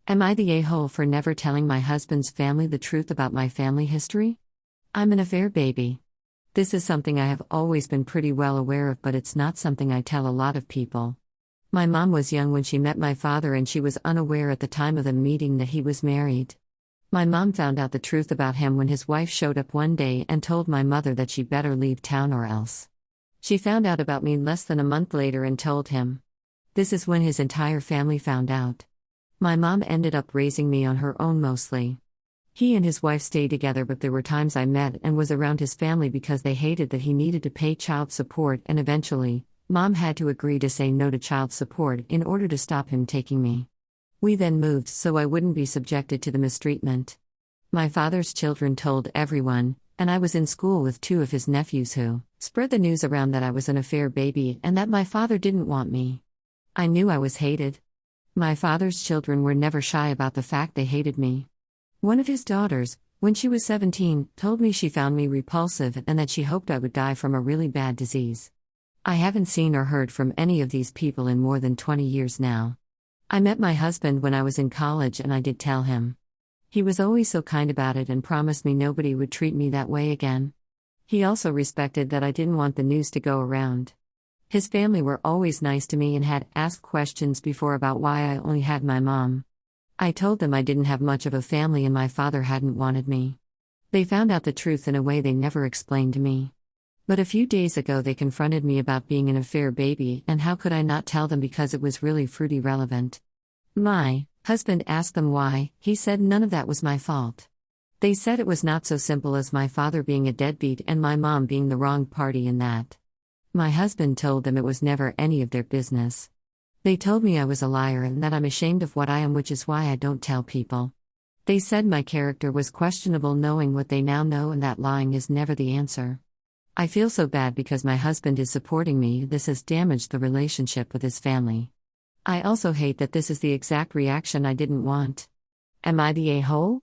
Am I the a-hole for never telling my husband's family the truth about my family history? I'm an affair baby. This is something I have always been pretty well aware of, but it's not something I tell a lot of people. My mom was young when she met my father, and she was unaware at the time of the meeting that he was married. My mom found out the truth about him when his wife showed up one day and told my mother that she better leave town or else. She found out about me less than a month later and told him. This is when his entire family found out. My mom ended up raising me on her own mostly. He and his wife stayed together, but there were times I met and was around his family because they hated that he needed to pay child support, and eventually, Mom had to agree to say no to child support in order to stop him taking me. We then moved so I wouldn't be subjected to the mistreatment. My father's children told everyone, and I was in school with two of his nephews who spread the news around that I was an affair baby and that my father didn't want me. I knew I was hated. My father's children were never shy about the fact they hated me. One of his daughters, when she was 17, told me she found me repulsive and that she hoped I would die from a really bad disease. I haven't seen or heard from any of these people in more than 20 years now. I met my husband when I was in college, and I did tell him. He was always so kind about it and promised me nobody would treat me that way again. He also respected that I didn't want the news to go around. His family were always nice to me and had asked questions before about why I only had my mom. I told them I didn't have much of a family and my father hadn't wanted me. They found out the truth in a way they never explained to me. But a few days ago they confronted me about being an affair baby, and how could I not tell them because it was really fruity relevant. My husband asked them why. He said none of that was my fault. They said it was not so simple as my father being a deadbeat and my mom being the wrong party in that. My husband told them it was never any of their business. They told me I was a liar and that I'm ashamed of what I am, which is why I don't tell people. They said my character was questionable knowing what they now know and that lying is never the answer. I feel so bad because my husband is supporting me. This has damaged the relationship with his family. I also hate that this is the exact reaction I didn't want. Am I the a-hole?